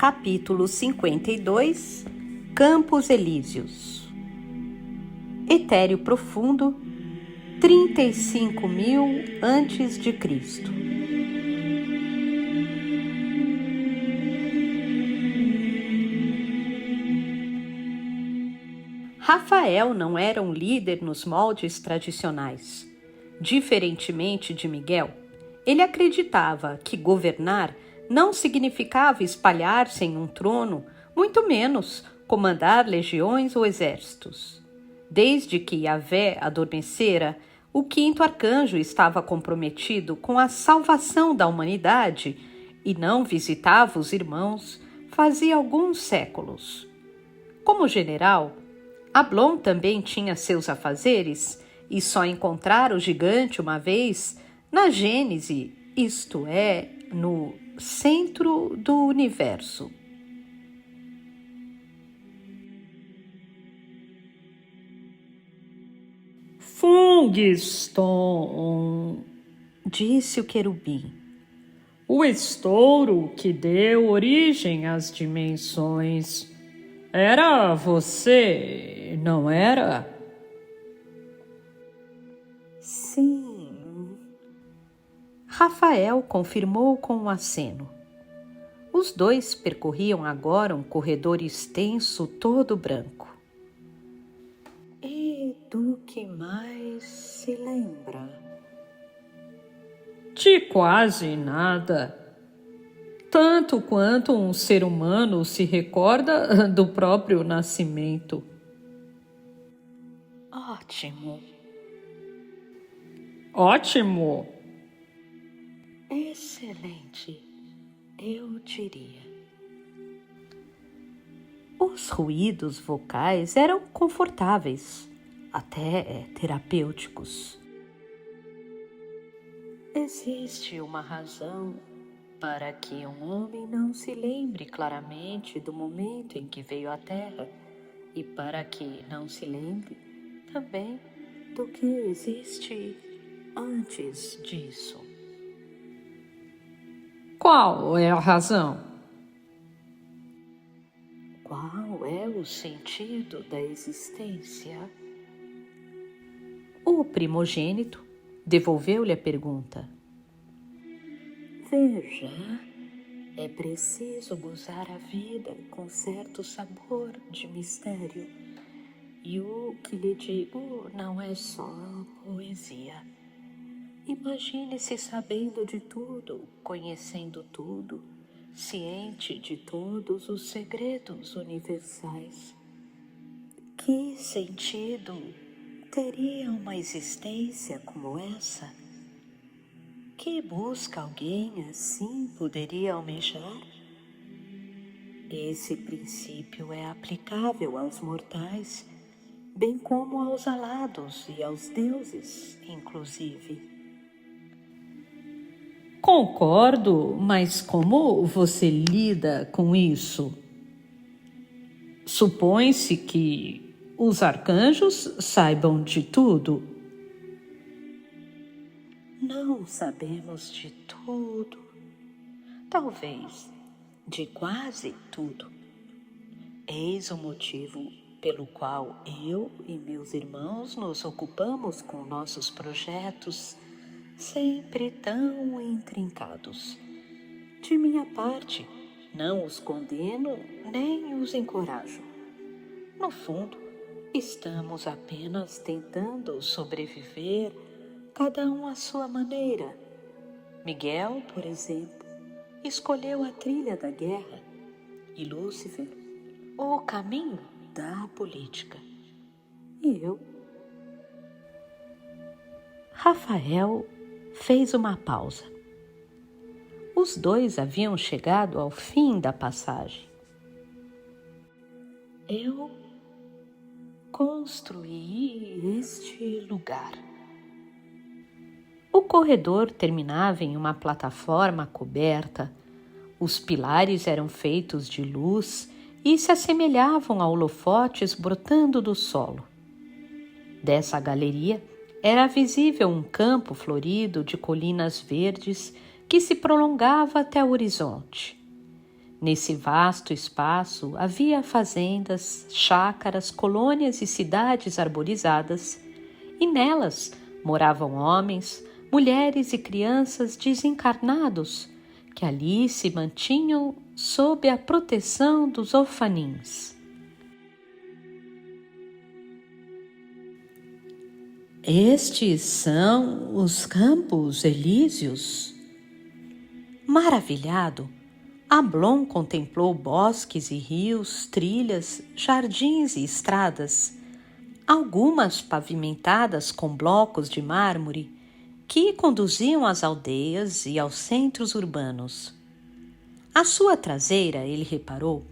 Capítulo 52 Campos Elíseos. Etéreo profundo, 35.000 antes de Cristo. Rafael não era um líder nos moldes tradicionais. Diferentemente de Miguel, ele acreditava que governar não significava espalhar-se em um trono, muito menos comandar legiões ou exércitos. Desde que Yahvé adormecera, o quinto arcanjo estava comprometido com a salvação da humanidade e não visitava os irmãos fazia alguns séculos. Como general, Ablon também tinha seus afazeres e só encontrara o gigante uma vez na Gênese, isto é, no centro do universo. Fungiston, disse o querubim. o estouro que deu origem às dimensões. Era você, não era? Sim. Rafael confirmou com um aceno. Os dois percorriam agora um corredor extenso, todo branco. E do que mais se lembra? De quase nada. Tanto quanto um ser humano se recorda do próprio nascimento. Ótimo. Ótimo! Excelente, eu diria. Os ruídos vocais eram confortáveis, até terapêuticos. Existe uma razão para que um homem não se lembre claramente do momento em que veio à Terra e para que não se lembre também do que existe antes disso. Qual é a razão? Qual é o sentido da existência? O primogênito devolveu-lhe a pergunta. Veja, é preciso gozar a vida com certo sabor de mistério. E o que lhe digo não é só poesia. Imagine-se sabendo de tudo, conhecendo tudo, ciente de todos os segredos universais. Que sentido teria uma existência como essa? Que busca alguém assim poderia almejar? Esse princípio é aplicável aos mortais, bem como aos alados e aos deuses, inclusive. Concordo, mas como você lida com isso? Supõe-se que os arcanjos saibam de tudo. Não sabemos de tudo, talvez de quase tudo. Eis o motivo pelo qual eu e meus irmãos nos ocupamos com nossos projetos sempre tão intrincados. De minha parte, não os condeno nem os encorajo. No fundo, estamos apenas tentando sobreviver, cada um à sua maneira. Miguel, por exemplo, escolheu a trilha da guerra e Lúcifer o caminho da política. E eu? Rafael fez uma pausa. Os dois haviam chegado ao fim da passagem. Eu construí este lugar. O corredor terminava em uma plataforma coberta. Os pilares eram feitos de luz e se assemelhavam a holofotes brotando do solo. Dessa galeria era visível um campo florido de colinas verdes que se prolongava até o horizonte. Nesse vasto espaço havia fazendas, chácaras, colônias e cidades arborizadas, e nelas moravam homens, mulheres e crianças desencarnados, que ali se mantinham sob a proteção dos orfanins. Estes são os Campos Elíseos? Maravilhado, Ablon contemplou bosques e rios, trilhas, jardins e estradas, algumas pavimentadas com blocos de mármore, que conduziam às aldeias e aos centros urbanos. À sua traseira, ele reparou,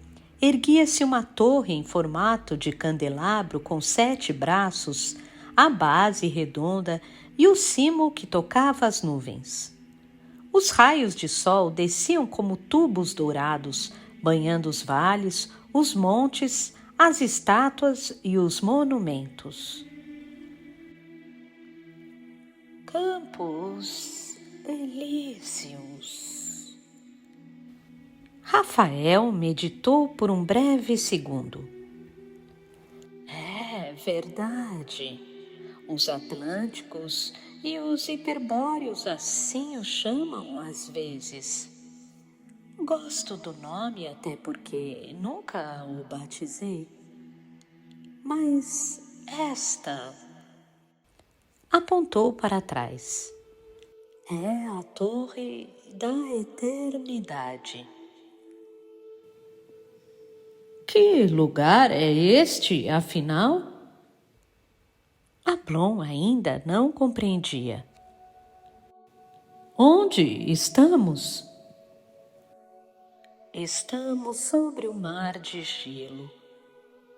erguia-se uma torre em formato de candelabro com 7 braços, a base redonda e o cimo que tocava as nuvens. Os raios de sol desciam como tubos dourados, banhando os vales, os montes, as estátuas e os monumentos. Campos Elíseos. Rafael meditou por um breve segundo. É verdade. Os atlânticos e os hiperbóreos assim o chamam às vezes. Gosto do nome até porque nunca o batizei. Mas esta... Apontou para trás. É a Torre da Eternidade. Que lugar é este, afinal? Ablon ainda não compreendia. Onde estamos? Estamos sobre o mar de gelo.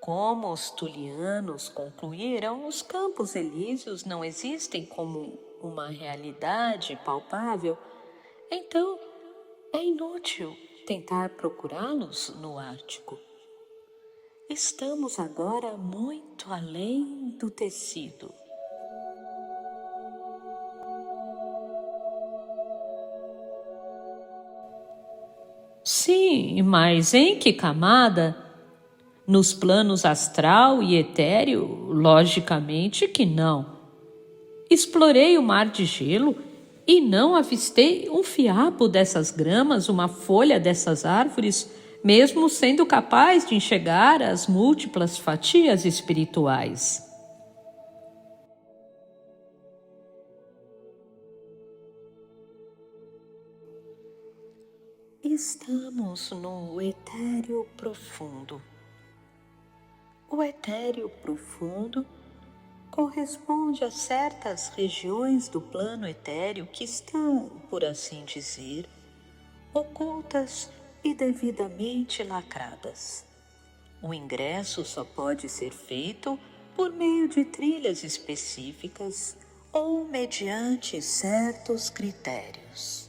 Como os tulianos concluíram, os Campos Elíseos não existem como uma realidade palpável, então é inútil tentar procurá-los no Ártico. Estamos agora muito além do tecido. Sim, mas em que camada? Nos planos astral e etéreo? Logicamente que não. Explorei o mar de gelo e não avistei um fiapo dessas gramas, uma folha dessas árvores, mesmo sendo capaz de enxergar as múltiplas fatias espirituais. Estamos no etéreo profundo. O etéreo profundo corresponde a certas regiões do plano etéreo que estão, por assim dizer, ocultas e devidamente lacradas. O ingresso só pode ser feito por meio de trilhas específicas ou mediante certos critérios.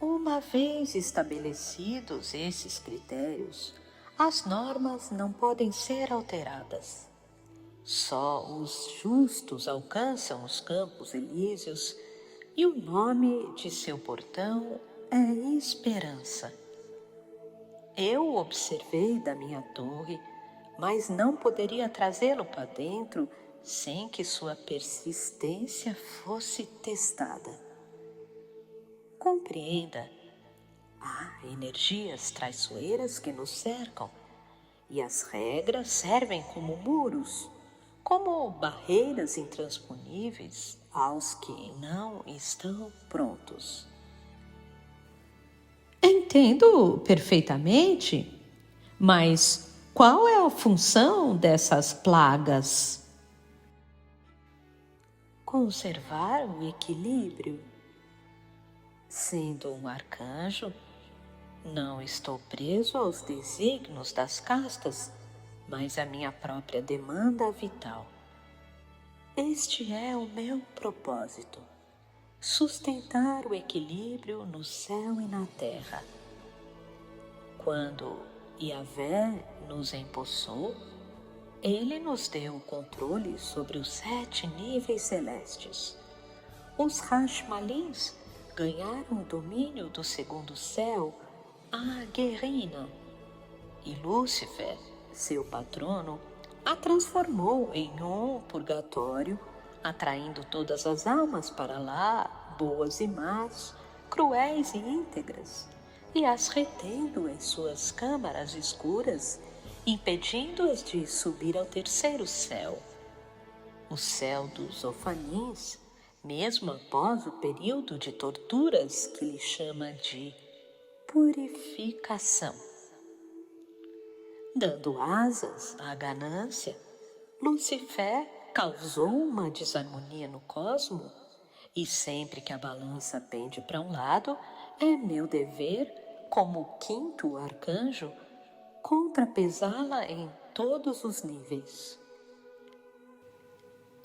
Uma vez estabelecidos esses critérios, as normas não podem ser alteradas. Só os justos alcançam os Campos Elíseos e o nome de seu portão é Esperança. Eu observei da minha torre, mas não poderia trazê-lo para dentro sem que sua persistência fosse testada. Compreenda, há energias traiçoeiras que nos cercam e as regras servem como muros, como barreiras intransponíveis aos que não estão prontos. Entendo perfeitamente, mas qual é a função dessas plagas? Conservar o equilíbrio. Sendo um arcanjo, não estou preso aos desígnios das castas, mas à minha própria demanda vital. Este é o meu propósito: sustentar o equilíbrio no céu e na terra. Quando Yahvé nos empossou, Ele nos deu o controle sobre os 7 níveis celestes. Os Rashmalins ganharam o domínio do segundo céu, a Guerrina, e Lúcifer, seu patrono, a transformou em um purgatório, atraindo todas as almas para lá, boas e más, cruéis e íntegras, e as retendo em suas câmaras escuras, impedindo-as de subir ao terceiro céu, o céu dos Ofanins, mesmo após o período de torturas que lhe chama de purificação. Dando asas à ganância, Lucifer causou uma desarmonia no cosmo, e sempre que a balança pende para um lado, é meu dever, como o 5º arcanjo, contrapesá-la em todos os níveis.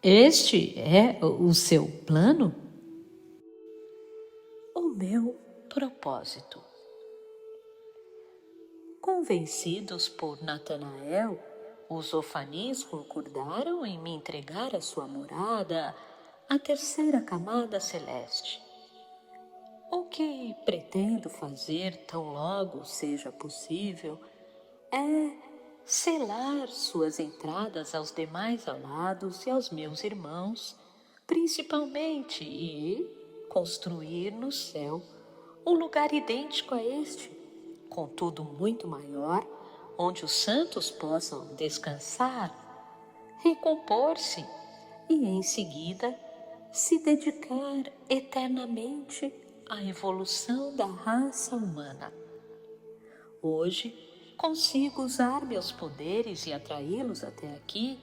Este é o seu plano? O meu propósito. Convencidos por Natanael, os Ofanis concordaram em me entregar a sua morada, a terceira camada celeste. O que pretendo fazer tão logo seja possível é selar suas entradas aos demais alados e aos meus irmãos, principalmente, e construir no céu um lugar idêntico a este, contudo muito maior, onde os santos possam descansar, recompor-se e, em seguida, se dedicar eternamente à evolução da raça humana. Hoje, consigo usar meus poderes e atraí-los até aqui,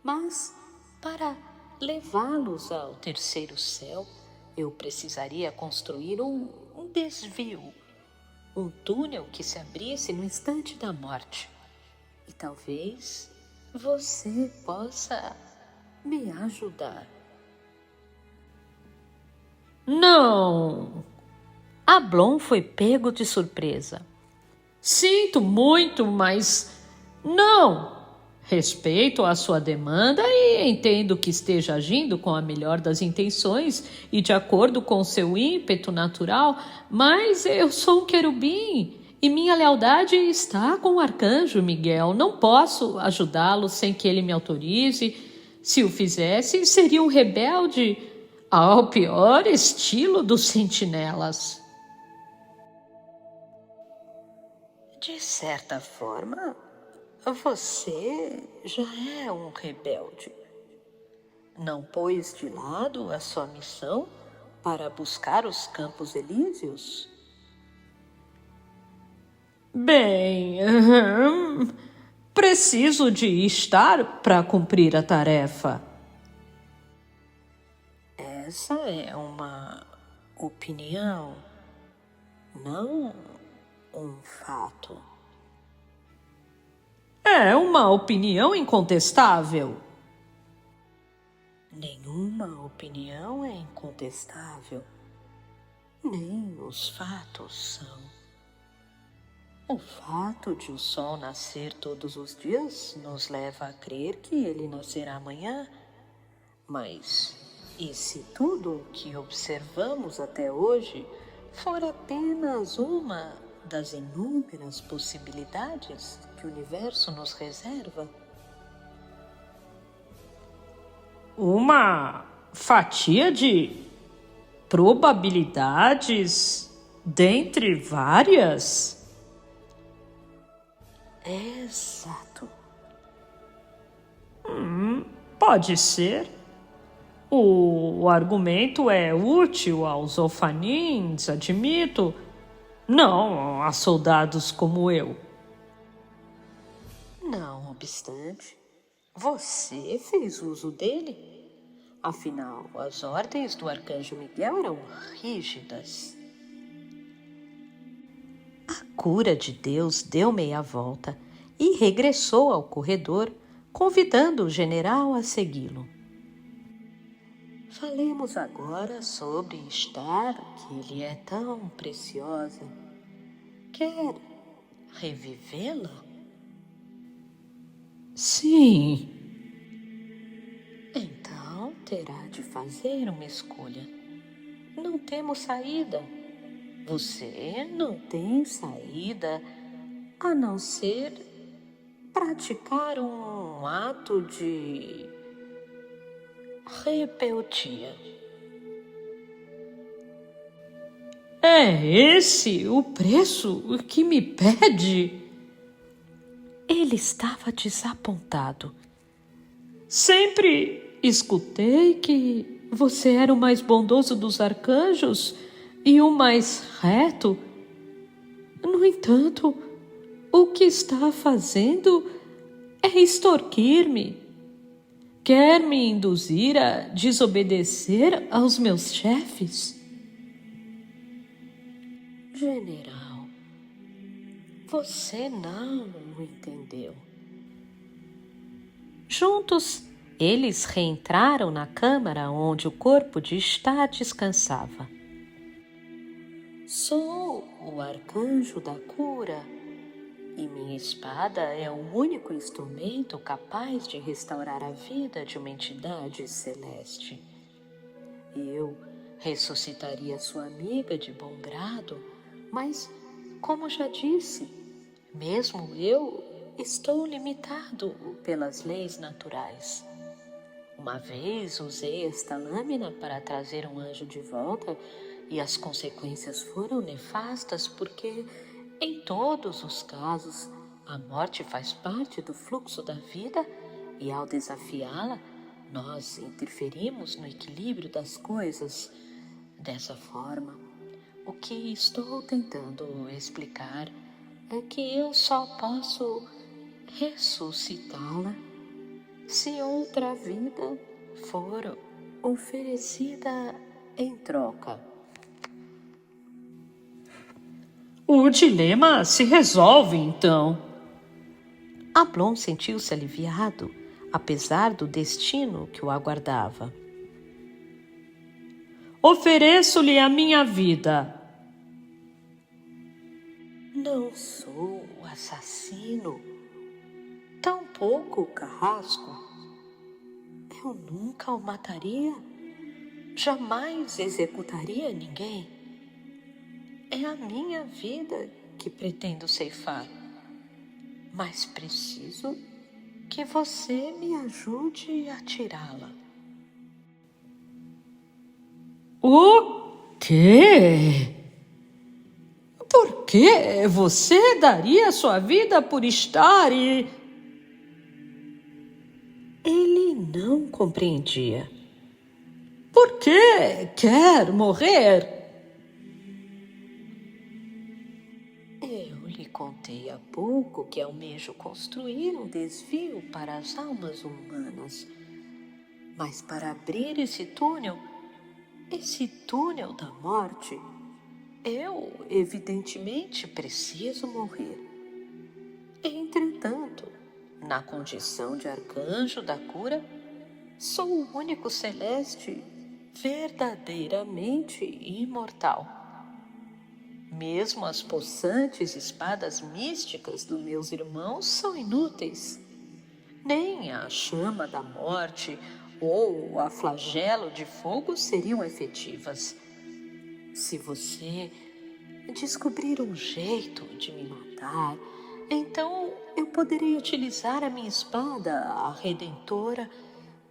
mas para levá-los ao terceiro céu, eu precisaria construir um desvio, um túnel que se abrisse no instante da morte. E talvez você possa me ajudar. Não! Ablon foi pego de surpresa. Sinto muito, mas não! Respeito a sua demanda e entendo que esteja agindo com a melhor das intenções e de acordo com seu ímpeto natural, mas eu sou um querubim e minha lealdade está com o arcanjo Miguel. Não posso ajudá-lo sem que ele me autorize. Se o fizesse, seria um rebelde ao pior estilo dos sentinelas. De certa forma, você já é um rebelde. Não pôs de lado a sua missão para buscar os Campos Elíseos? Bem, preciso de estar para cumprir a tarefa. Essa é uma opinião, não um fato. É uma opinião incontestável. Nenhuma opinião é incontestável, nem os fatos são. O fato de o sol nascer todos os dias nos leva a crer que ele nascerá amanhã, mas e se tudo o que observamos até hoje for apenas uma das inúmeras possibilidades que o universo nos reserva? Uma fatia de probabilidades dentre várias? Exato. Pode ser. O argumento é útil aos Ofanins, admito. Não a soldados como eu. Não obstante, você fez uso dele. Afinal, as ordens do arcanjo Miguel eram rígidas. A cura de Deus deu meia volta e regressou ao corredor, convidando o general a segui-lo. Falemos agora sobre estar, que lhe é tão preciosa. Quer revivê-la? Sim. Então terá de fazer uma escolha. Não temos saída. Você não tem saída a não ser praticar um ato de rebeldia. É esse o preço que me pede? Ele estava desapontado. Sempre escutei que você era o mais bondoso dos arcanjos e o mais reto. No entanto, o que está fazendo é extorquir-me. Quer me induzir a desobedecer aos meus chefes? General, você não o entendeu. Juntos, eles reentraram na câmara onde o corpo de Stá descansava. Sou o arcanjo da cura e minha espada é o único instrumento capaz de restaurar a vida de uma entidade celeste. Eu ressuscitaria sua amiga de bom grado, mas, como já disse, mesmo eu estou limitado pelas leis naturais. Uma vez usei esta lâmina para trazer um anjo de volta e as consequências foram nefastas porque, em todos os casos, a morte faz parte do fluxo da vida e, ao desafiá-la, nós interferimos no equilíbrio das coisas. Dessa forma, o que estou tentando explicar é que eu só posso ressuscitá-la se outra vida for oferecida em troca. O dilema se resolve, então. Ablon sentiu-se aliviado, apesar do destino que o aguardava. Ofereço-lhe a minha vida. Não sou o assassino, tampouco o carrasco. Eu nunca o mataria, jamais executaria ninguém. É a minha vida que pretendo ceifar, mas preciso que você me ajude a tirá-la. O quê? Por que você daria sua vida por estar e... Ele não compreendia. Por que quer morrer? Eu lhe contei há pouco que almejo construir um desvio para as almas humanas. Mas para abrir esse túnel da morte, eu evidentemente preciso morrer. Entretanto, na condição de arcanjo da cura, sou o único celeste verdadeiramente imortal. Mesmo as possantes espadas místicas dos meus irmãos são inúteis. Nem a chama da morte ou a flagelo de fogo seriam efetivas. Se você descobrir um jeito de me matar, então eu poderei utilizar a minha espada, a Redentora,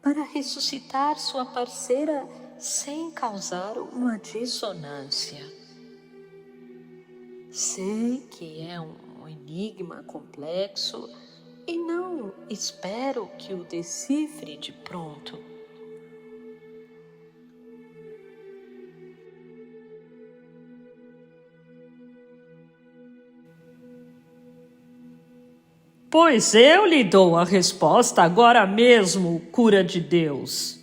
para ressuscitar sua parceira sem causar uma dissonância. Sei que é um enigma complexo e não espero que o decifre de pronto. Pois eu lhe dou a resposta agora mesmo, cura de Deus.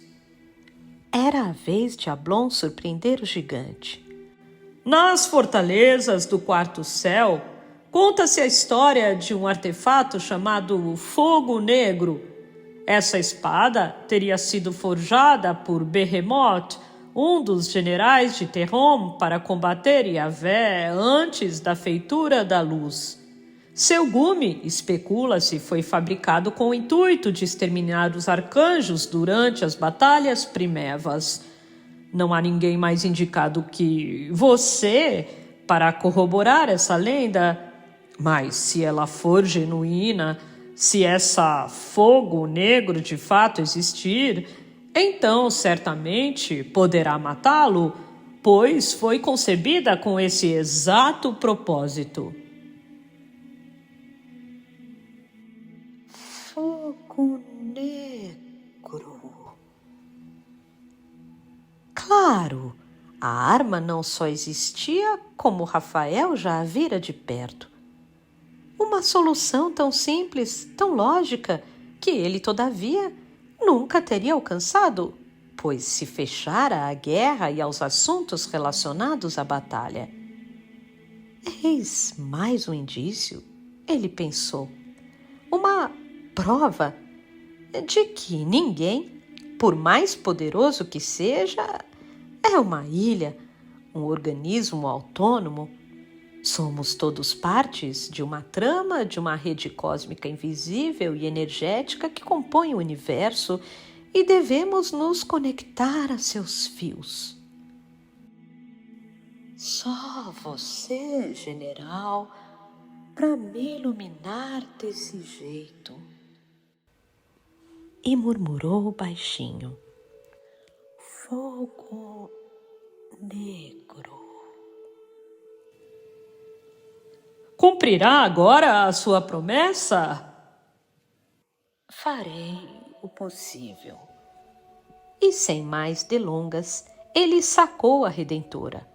Era a vez de Ablon surpreender o gigante. Nas fortalezas do quarto céu, conta-se a história de um artefato chamado Fogo Negro. Essa espada teria sido forjada por Behemoth, um dos generais de Terrom, para combater Yahvé antes da feitura da luz. Seu gume, especula-se, foi fabricado com o intuito de exterminar os arcanjos durante as batalhas primevas. Não há ninguém mais indicado que você para corroborar essa lenda, mas se ela for genuína, se essa fogo negro de fato existir, então certamente poderá matá-lo, pois foi concebida com esse exato propósito. Fogo negro. Claro, a arma não só existia, como Rafael já a vira de perto. Uma solução tão simples, tão lógica, que ele, todavia, nunca teria alcançado, pois se fechara à guerra e aos assuntos relacionados à batalha. Eis mais um indício, ele pensou, uma prova de que ninguém, por mais poderoso que seja, é uma ilha, um organismo autônomo. Somos todos partes de uma trama, de uma rede cósmica invisível e energética que compõe o universo e devemos nos conectar a seus fios. Só você, general, para me iluminar desse jeito. E murmurou baixinho. Fogo negro. Cumprirá agora a sua promessa? Farei o possível. E sem mais delongas, ele sacou a redentora.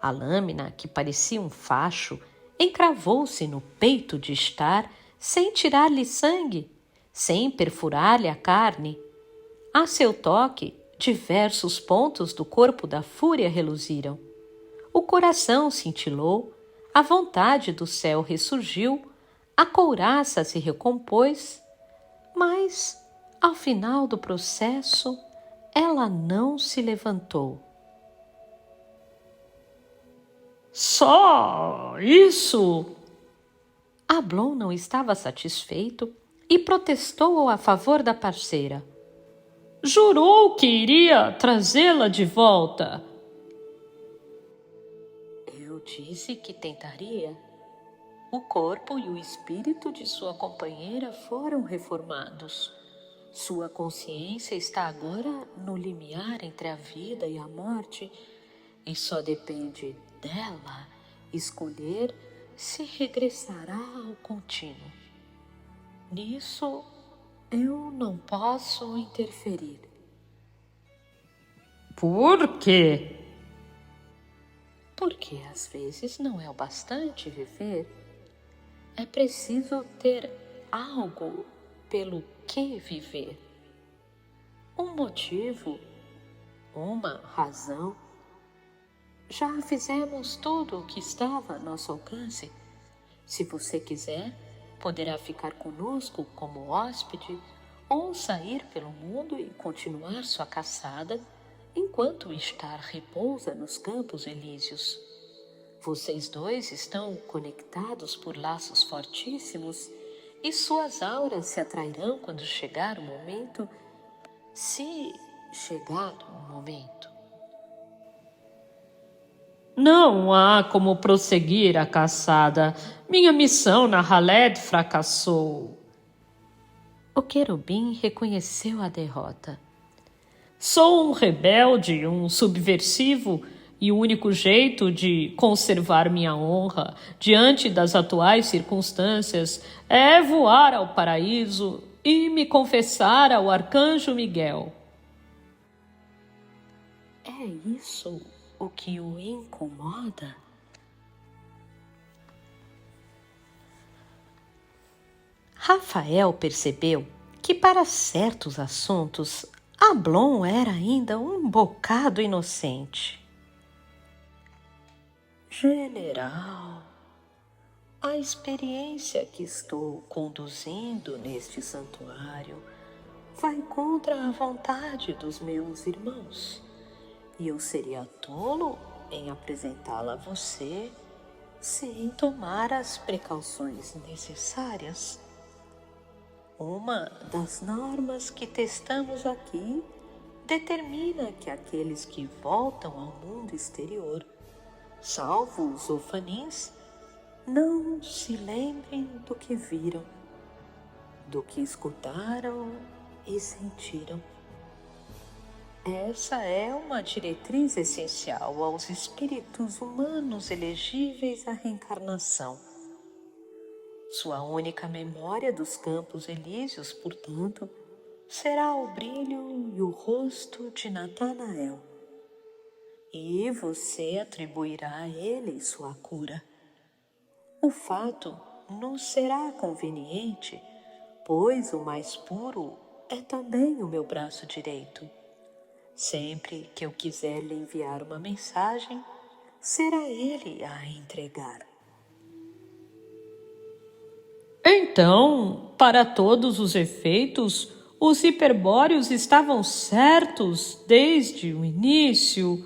A lâmina, que parecia um facho, encravou-se no peito de Star sem tirar-lhe sangue, sem perfurar-lhe a carne. A seu toque, diversos pontos do corpo da fúria reluziram. O coração cintilou, a vontade do céu ressurgiu, a couraça se recompôs, mas, ao final do processo, ela não se levantou. Só isso? Ablon não estava satisfeito e protestou a favor da parceira. Jurou que iria trazê-la de volta. Eu disse que tentaria. O corpo e o espírito de sua companheira foram reformados. Sua consciência está agora no limiar entre a vida e a morte e só depende dela escolher se regressará ao contínuo. Nisso eu não posso interferir. Por quê? Porque às vezes não é o bastante viver. É preciso ter algo pelo que viver. Um motivo, uma razão. Já fizemos tudo o que estava a nosso alcance. Se você quiser, poderá ficar conosco como hóspede ou sair pelo mundo e continuar sua caçada enquanto o Star repousa nos Campos Elíseos. Vocês dois estão conectados por laços fortíssimos e suas auras se atrairão quando chegar o momento, se chegar o momento. Não há como prosseguir a caçada. Minha missão na Haled fracassou. O querubim reconheceu a derrota. Sou um rebelde, um subversivo, e o único jeito de conservar minha honra diante das atuais circunstâncias é voar ao paraíso e me confessar ao arcanjo Miguel. É isso o que o incomoda? Rafael percebeu que para certos assuntos Ablon era ainda um bocado inocente. General, a experiência que estou conduzindo neste santuário vai contra a vontade dos meus irmãos. E eu seria tolo em apresentá-la a você sem tomar as precauções necessárias. Uma das normas que testamos aqui determina que aqueles que voltam ao mundo exterior, salvo os ofanins, não se lembrem do que viram, do que escutaram e sentiram. Essa é uma diretriz essencial aos espíritos humanos elegíveis à reencarnação. Sua única memória dos campos elíseos, portanto, será o brilho e o rosto de Natanael. E você atribuirá a ele sua cura. O fato nos será conveniente, pois o mais puro é também o meu braço direito. Sempre que eu quiser lhe enviar uma mensagem, será ele a entregar. Então, para todos os efeitos, os hiperbóreos estavam certos desde o início.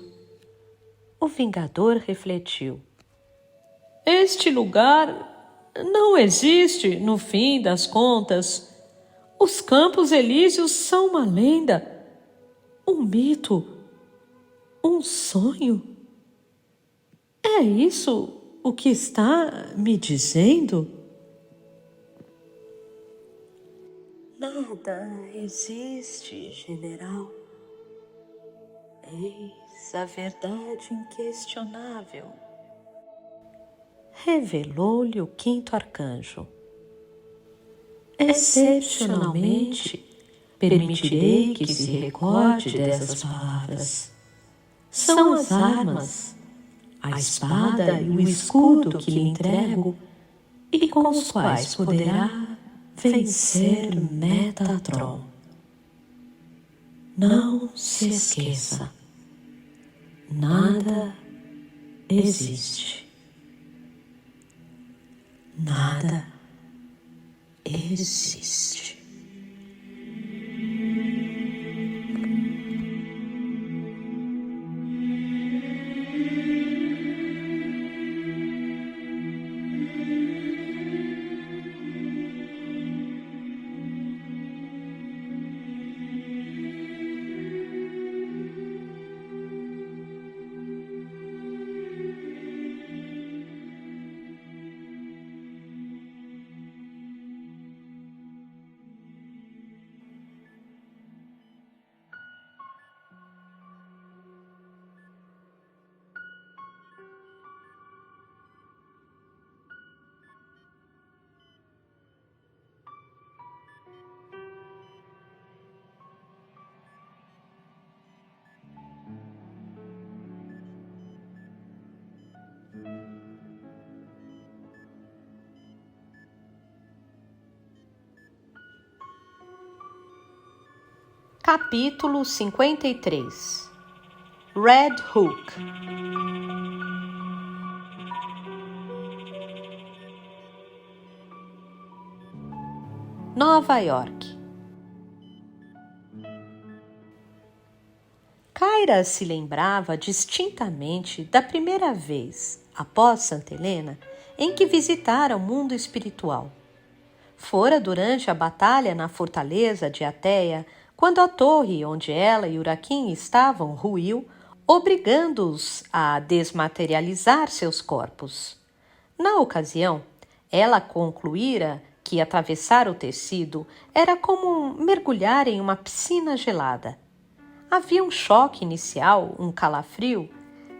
O Vingador refletiu. Este lugar não existe, no fim das contas. Os Campos Elíseos são uma lenda, um mito, um sonho. É isso o que está me dizendo? Nada existe, general. Eis a verdade inquestionável. Revelou-lhe o quinto arcanjo. Excepcionalmente, permitirei que se recorde dessas palavras. São as armas, a espada e o escudo que lhe entrego e com os quais poderá vencer Metatron. Não se esqueça, nada existe. Nada existe. Capítulo 53. Red Hook. Nova York. Kyra se lembrava distintamente da primeira vez, após Santa Helena, em que visitara o mundo espiritual. Fora durante a batalha na fortaleza de Ateia, quando a torre onde ela e Uraquim estavam ruiu, obrigando-os a desmaterializar seus corpos. Na ocasião, ela concluíra que atravessar o tecido era como mergulhar em uma piscina gelada. Havia um choque inicial, um calafrio,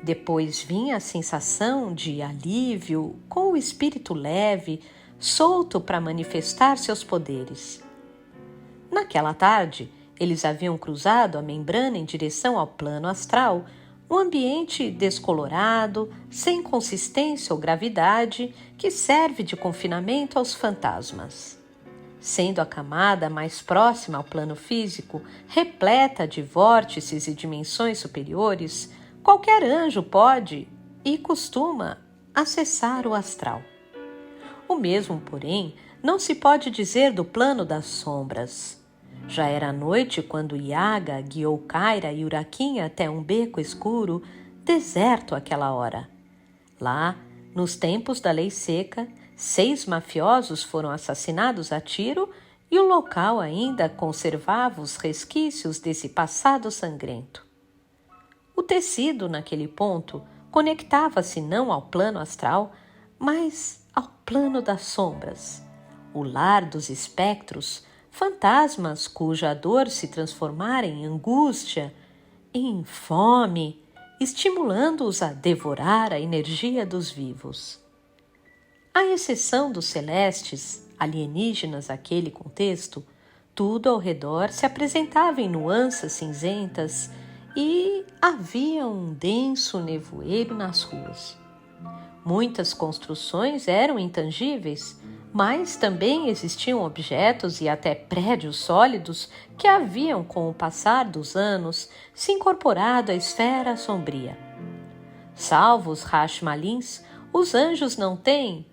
depois vinha a sensação de alívio, com o espírito leve, solto para manifestar seus poderes. Naquela tarde, eles haviam cruzado a membrana em direção ao plano astral, um ambiente descolorado, sem consistência ou gravidade, que serve de confinamento aos fantasmas. Sendo a camada mais próxima ao plano físico, repleta de vórtices e dimensões superiores, qualquer anjo pode e costuma acessar o astral. O mesmo, porém, não se pode dizer do plano das sombras. Já era noite quando Yaga guiou Kyra e Uraquim até um beco escuro, deserto àquela hora. Lá, Nos tempos da lei seca, 6 mafiosos foram assassinados a tiro e o local ainda conservava os resquícios desse passado sangrento. O tecido, naquele ponto, conectava-se não ao plano astral, mas ao plano das sombras, o lar dos espectros, fantasmas cuja dor se transformara em angústia, em fome, estimulando-os a devorar a energia dos vivos. À exceção dos celestes, alienígenas naquele contexto, tudo ao redor se apresentava em nuances cinzentas e havia um denso nevoeiro nas ruas. Muitas construções eram intangíveis, mas também existiam objetos e até prédios sólidos que haviam, com o passar dos anos, se incorporado à esfera sombria. Salvo os Rashmalins, os anjos não têm,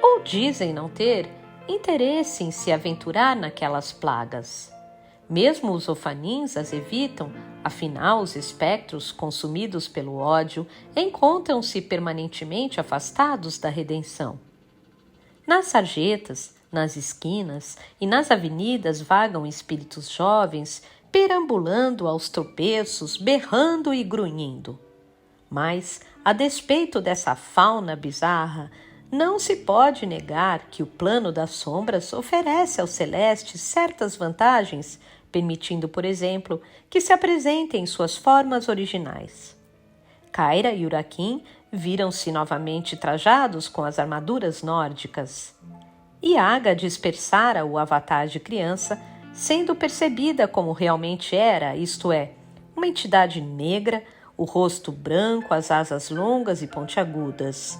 ou dizem não ter, interesse em se aventurar naquelas plagas. Mesmo os Ofanins as evitam, afinal os espectros, consumidos pelo ódio, encontram-se permanentemente afastados da redenção. Nas sarjetas, nas esquinas e nas avenidas vagam espíritos jovens, perambulando aos tropeços, berrando e grunhindo. Mas, a despeito dessa fauna bizarra, não se pode negar que o plano das sombras oferece aos celestes certas vantagens, permitindo, por exemplo, que se apresentem em suas formas originais. Kyra e Urakin viram-se novamente trajados com as armaduras nórdicas. Iaga dispersara o avatar de criança, sendo percebida como realmente era, isto é, uma entidade negra, o rosto branco, as asas longas e pontiagudas.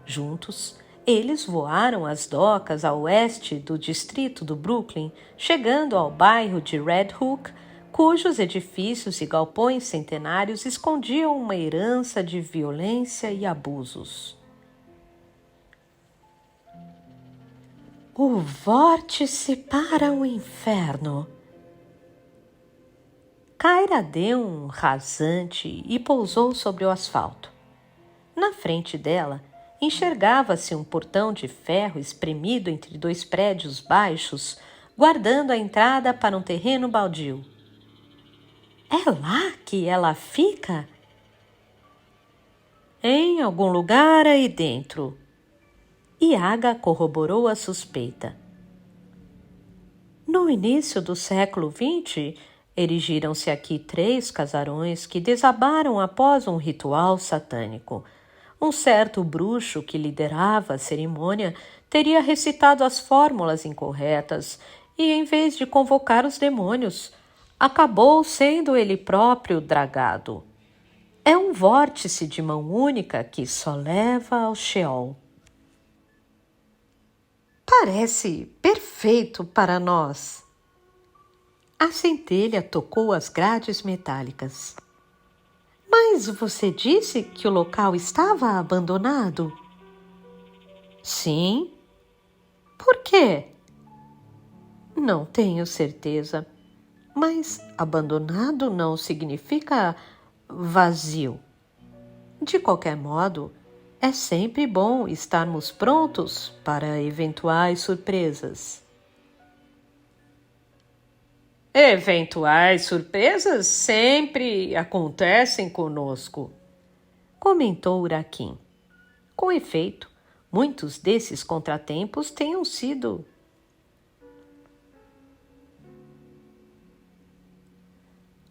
Juntos, eles voaram às docas a oeste do distrito do Brooklyn, chegando ao bairro de Red Hook, cujos edifícios e galpões centenários escondiam uma herança de violência e abusos. O vórtice para o inferno. Kyra deu um rasante e pousou sobre o asfalto. Na frente dela, enxergava-se um portão de ferro espremido entre 2 prédios baixos, guardando a entrada para um terreno baldio. É lá que ela fica? Em algum lugar aí dentro. Iaga corroborou a suspeita. No início do século XX, erigiram-se aqui 3 casarões que desabaram após um ritual satânico. Um certo bruxo que liderava a cerimônia teria recitado as fórmulas incorretas e, em vez de convocar os demônios, acabou sendo ele próprio dragado. É um vórtice de mão única que só leva ao Sheol. Parece perfeito para nós. A centelha tocou as grades metálicas. Mas você disse que o local estava abandonado? Sim. Por quê? Não tenho certeza. Mas abandonado não significa vazio. De qualquer modo, é sempre bom estarmos prontos para eventuais surpresas. Eventuais surpresas sempre acontecem conosco, comentou Urakin. Com efeito, muitos desses contratempos tenham sido...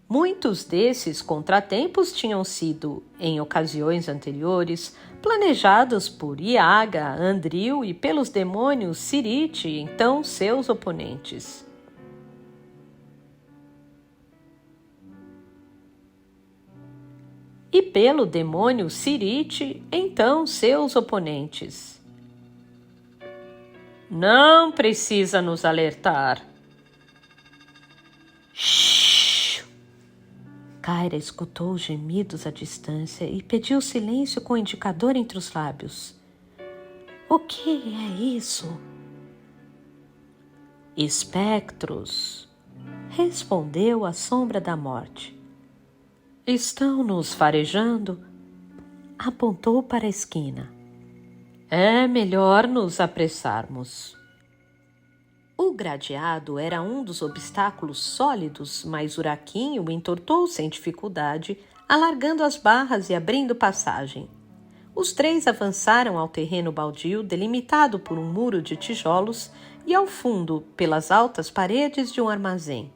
Muitos desses contratempos tinham sido, em ocasiões anteriores, planejados por Iaga, Andril e pelos demônios Sirite, então seus oponentes. E pelo demônio Sirite, então seus oponentes. Não precisa nos alertar. Shhh! Kyra escutou gemidos à distância e pediu silêncio com o indicador entre os lábios. O que é isso? Espectros, respondeu a sombra da morte. Estão nos farejando? Apontou para a esquina. É melhor nos apressarmos. O gradeado era um dos obstáculos sólidos, mas Uraquim o entortou sem dificuldade, alargando as barras e abrindo passagem. Os três avançaram ao terreno baldio, delimitado por um muro de tijolos, e ao fundo, pelas altas paredes de um armazém.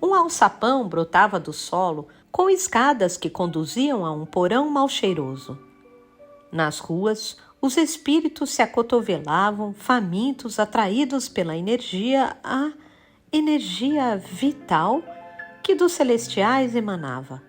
Um alçapão brotava do solo, com escadas que conduziam a um porão mal cheiroso. Nas ruas, os espíritos se acotovelavam, famintos, atraídos pela a energia vital que dos celestiais emanava.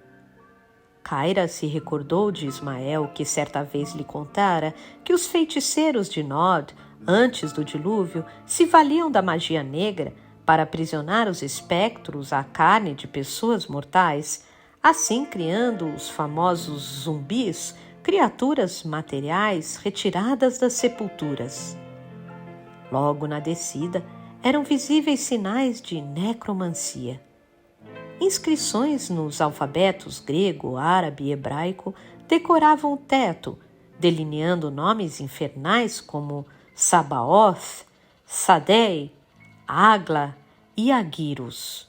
Caira se recordou de Ismael, que certa vez lhe contara que os feiticeiros de Nod, antes do dilúvio, se valiam da magia negra para aprisionar os espectros à carne de pessoas mortais, assim criando os famosos zumbis, criaturas materiais retiradas das sepulturas. Logo na descida, eram visíveis sinais de necromancia. Inscrições nos alfabetos grego, árabe e hebraico decoravam o teto, delineando nomes infernais como Sabaoth, Sadei, Agla e Agirus.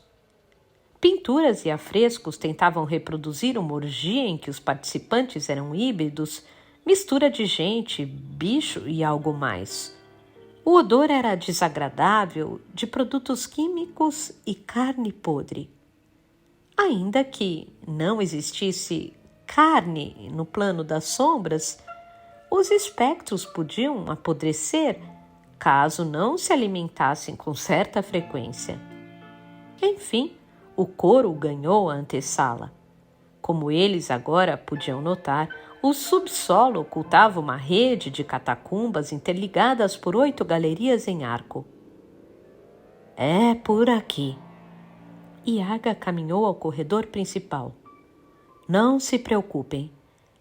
Pinturas e afrescos tentavam reproduzir uma orgia em que os participantes eram híbridos, mistura de gente, bicho e algo mais. O odor era desagradável, de produtos químicos e carne podre. Ainda que não existisse carne no plano das sombras, os espectros podiam apodrecer caso não se alimentassem com certa frequência. Enfim, o coro ganhou a antessala. Como eles agora podiam notar, o subsolo ocultava uma rede de catacumbas interligadas por 8 galerias em arco. É por aqui. Iaga caminhou ao corredor principal. Não se preocupem.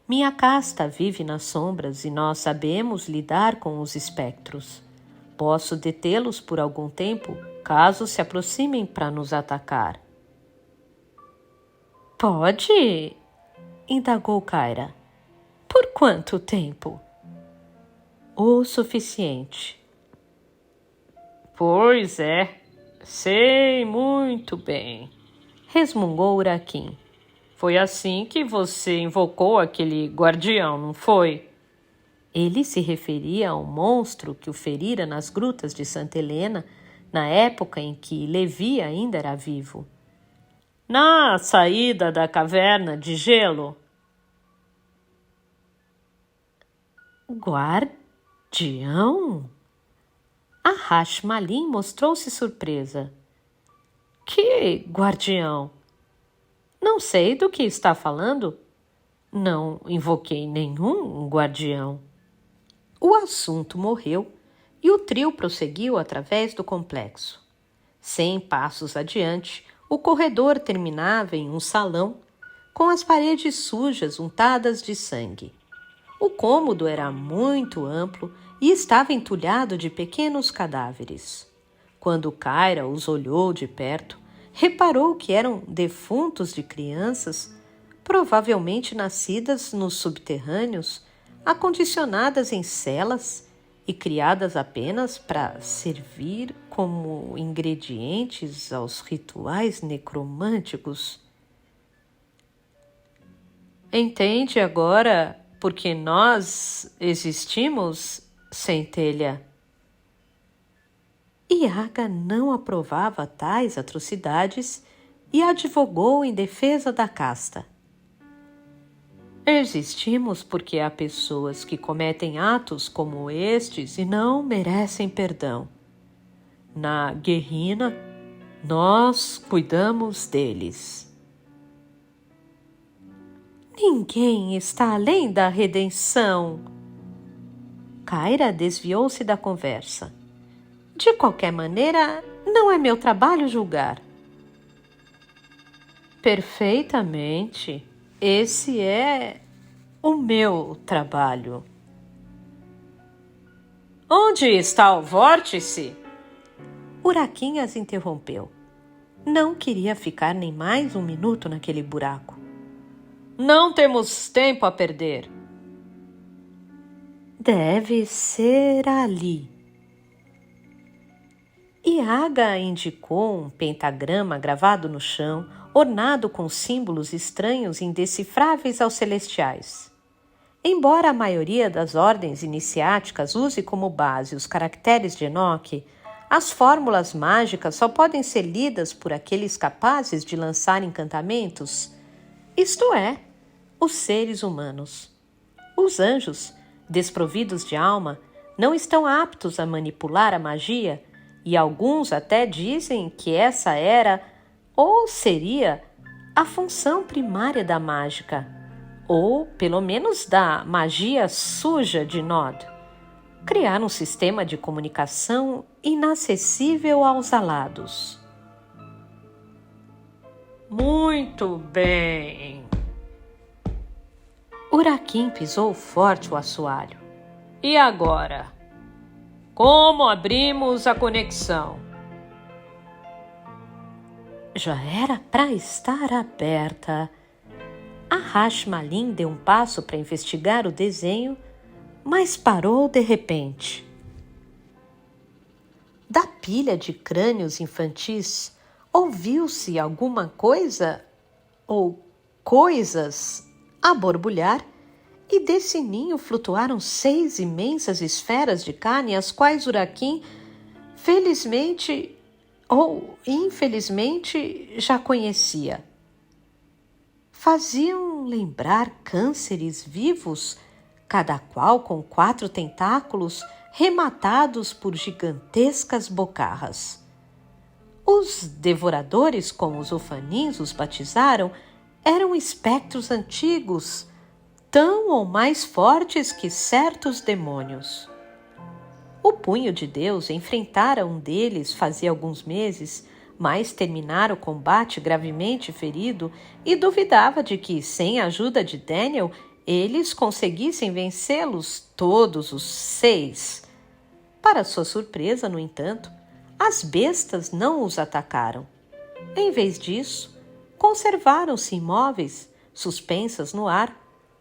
Minha casta vive nas sombras e nós sabemos lidar com os espectros. Posso detê-los por algum tempo, caso se aproximem para nos atacar. Pode? Indagou Caira. Por quanto tempo? O suficiente. Pois é, sei muito bem, resmungou Uraquim. Foi assim que você invocou aquele guardião, não foi? Ele se referia ao monstro que o ferira nas grutas de Santa Helena, na época em que Levi ainda era vivo. Na saída da caverna de gelo. Guardião? A Rashmalin mostrou-se surpresa. Que guardião? Não sei do que está falando. Não invoquei nenhum guardião. O assunto morreu e o trio prosseguiu através do complexo. 100 passos adiante, o corredor terminava em um salão com as paredes sujas untadas de sangue. O cômodo era muito amplo e estava entulhado de pequenos cadáveres. Quando Caira os olhou de perto, reparou que eram defuntos de crianças, provavelmente nascidas nos subterrâneos, acondicionadas em celas e criadas apenas para servir como ingredientes aos rituais necromânticos. Entende agora por que nós existimos, Centelha? Iaga não aprovava tais atrocidades e advogou em defesa da casta. Existimos porque há pessoas que cometem atos como estes e não merecem perdão. Na Guerrina, nós cuidamos deles. Ninguém está além da redenção. Caira desviou-se da conversa. De qualquer maneira, não é meu trabalho julgar. Perfeitamente. Esse é o meu trabalho. Onde está o vórtice? Uraquim as interrompeu. Não queria ficar nem mais um minuto naquele buraco. Não temos tempo a perder. Deve ser ali. Iaga indicou um pentagrama gravado no chão, ornado com símbolos estranhos e indecifráveis aos celestiais. Embora a maioria das ordens iniciáticas use como base os caracteres de Enoque, as fórmulas mágicas só podem ser lidas por aqueles capazes de lançar encantamentos, isto é, os seres humanos. Os anjos, desprovidos de alma, não estão aptos a manipular a magia, e alguns até dizem que essa era, ou seria, a função primária da mágica, ou pelo menos da magia suja de Nod. Criar um sistema de comunicação inacessível aos alados. Muito bem. Uraquim pisou forte o assoalho. E agora? Como abrimos a conexão? Já era para estar aberta. A Rashmalin deu um passo para investigar o desenho, mas parou de repente. Da pilha de crânios infantis, ouviu-se alguma coisa ou coisas a borbulhar, e desse ninho flutuaram 6 imensas esferas de carne, as quais Uraquim, felizmente ou infelizmente, já conhecia. Faziam lembrar cânceres vivos, cada qual com 4 tentáculos rematados por gigantescas bocarras. Os devoradores, como os ufanins os batizaram, eram espectros antigos, tão ou mais fortes que certos demônios. O punho de Deus enfrentara um deles fazia alguns meses, mas terminara o combate gravemente ferido e duvidava de que, sem a ajuda de Daniel, eles conseguissem vencê-los todos os 6. Para sua surpresa, no entanto, as bestas não os atacaram. Em vez disso, conservaram-se imóveis, suspensas no ar,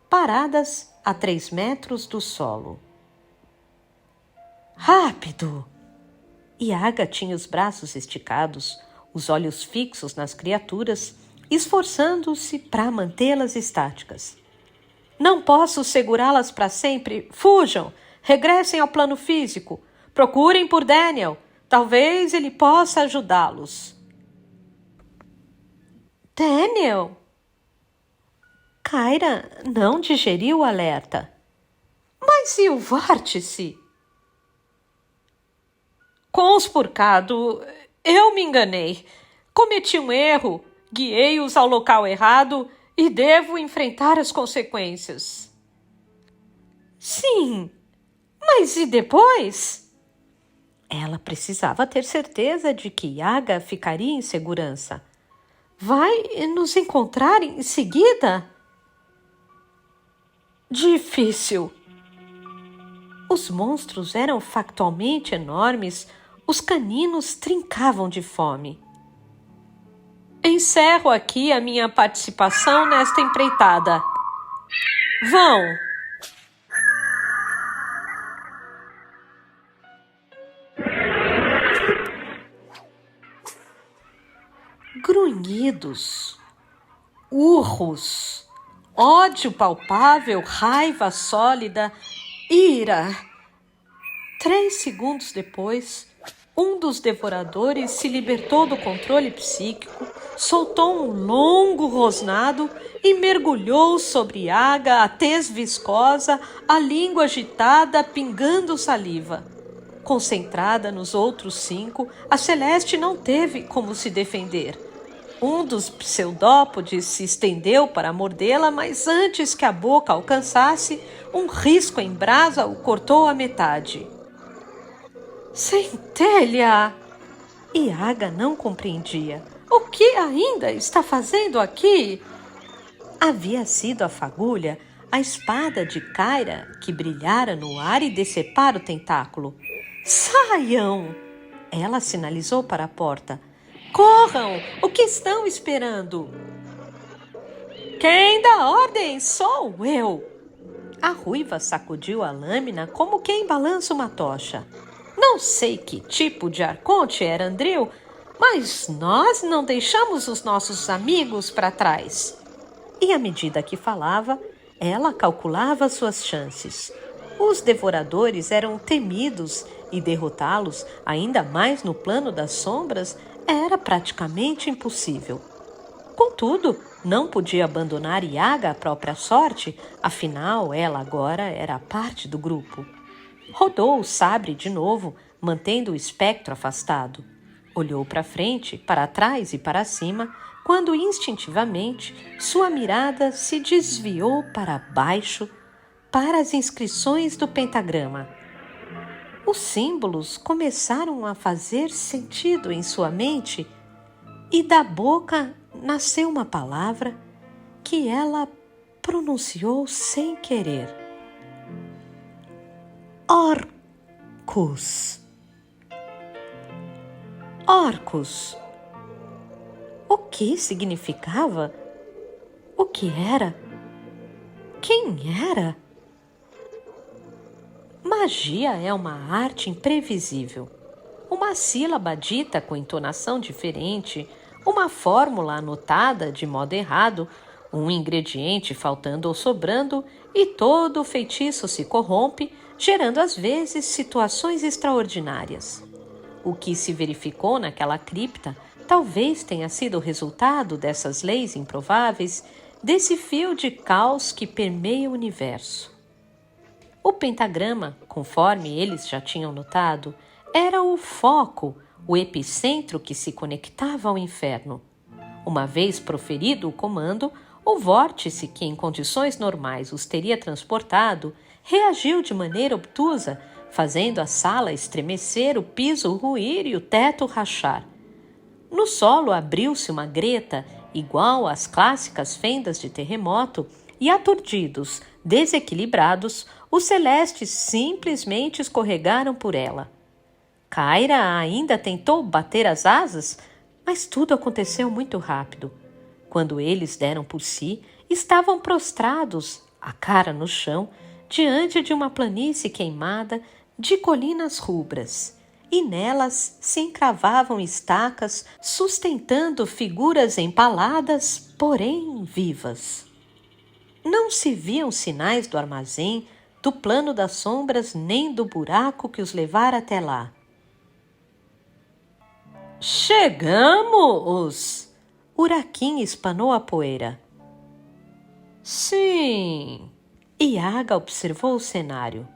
paradas a 3 metros do solo. Rápido! Iaga tinha os braços esticados, os olhos fixos nas criaturas, esforçando-se para mantê-las estáticas. Não posso segurá-las para sempre. Fujam! Regressem ao plano físico. Procurem por Daniel. Talvez ele possa ajudá-los. Daniel? Kyra não digeriu o alerta. Mas e o vórtice? Conspurcado, eu me enganei. Cometi um erro, guiei-os ao local errado e devo enfrentar as consequências. Sim, mas e depois? Ela precisava ter certeza de que Iaga ficaria em segurança. Vai nos encontrar em seguida? Difícil. Os monstros eram factualmente enormes, os caninos trincavam de fome. Encerro aqui a minha participação nesta empreitada. Vão! Grunhidos, urros, ódio palpável, raiva sólida, ira. 3 segundos depois, um dos devoradores se libertou do controle psíquico, soltou um longo rosnado e mergulhou sobre Iaga, a tez viscosa, a língua agitada, pingando saliva. Concentrada nos outros 5, a Celeste não teve como se defender. Um dos pseudópodes se estendeu para mordê-la, mas antes que a boca alcançasse, um risco em brasa o cortou à metade. Centelha! Iaga não compreendia. O que ainda está fazendo aqui? Havia sido a fagulha, a espada de Kyra, que brilhara no ar e decepara o tentáculo. Saiam! Ela sinalizou para a porta. Corram! O que estão esperando? Quem dá ordem sou eu! A ruiva sacudiu a lâmina como quem balança uma tocha. Não sei que tipo de arconte era Andril, mas nós não deixamos os nossos amigos para trás. E à medida que falava, ela calculava suas chances. Os devoradores eram temidos e derrotá-los, ainda mais no plano das sombras, era praticamente impossível. Contudo, não podia abandonar Yaga à própria sorte, afinal ela agora era parte do grupo. Rodou o sabre de novo, mantendo o espectro afastado. Olhou para frente, para trás e para cima, quando instintivamente sua mirada se desviou para baixo, para as inscrições do pentagrama. Os símbolos começaram a fazer sentido em sua mente e da boca nasceu uma palavra que ela pronunciou sem querer. Orcus. Orcus. O que significava? O que era? Quem era? Magia é uma arte imprevisível. Uma sílaba dita com entonação diferente, uma fórmula anotada de modo errado, um ingrediente faltando ou sobrando, e todo o feitiço se corrompe, gerando às vezes situações extraordinárias. O que se verificou naquela cripta talvez tenha sido o resultado dessas leis improváveis, desse fio de caos que permeia o universo. O pentagrama, conforme eles já tinham notado, era o foco, o epicentro que se conectava ao inferno. Uma vez proferido o comando, o vórtice que em condições normais os teria transportado reagiu de maneira obtusa, fazendo a sala estremecer, o piso ruir e o teto rachar. No solo abriu-se uma greta, igual às clássicas fendas de terremoto, e aturdidos, desequilibrados, os celestes simplesmente escorregaram por ela. Kyra ainda tentou bater as asas, mas tudo aconteceu muito rápido. Quando eles deram por si, estavam prostrados, a cara no chão, diante de uma planície queimada de colinas rubras, e nelas se encravavam estacas sustentando figuras empaladas, porém vivas. Não se viam sinais do armazém, do plano das sombras, nem do buraco que os levara até lá. Chegamos! Uraquim espanou a poeira. Sim. Yaga observou o cenário.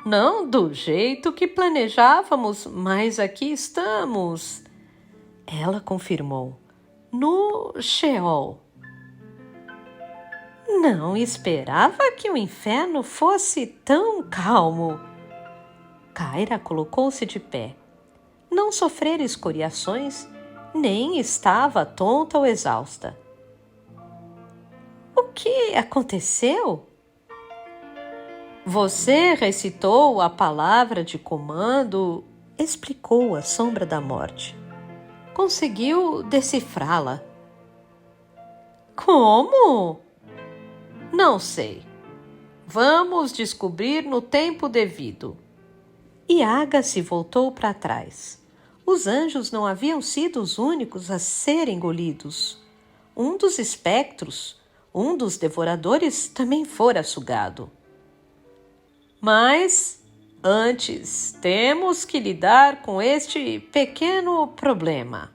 Não do jeito que planejávamos, mas aqui estamos. Ela confirmou. No Sheol. Não esperava que o inferno fosse tão calmo. Kyra colocou-se de pé. Não sofrera escoriações, nem estava tonta ou exausta. O que aconteceu? Você recitou a palavra de comando, explicou a sombra da morte. Conseguiu decifrá-la. Como? Não sei. Vamos descobrir no tempo devido. Yaga se voltou para trás. Os anjos não haviam sido os únicos a serem engolidos. Um dos espectros, um dos devoradores, também fora sugado. Mas, antes, temos que lidar com este pequeno problema.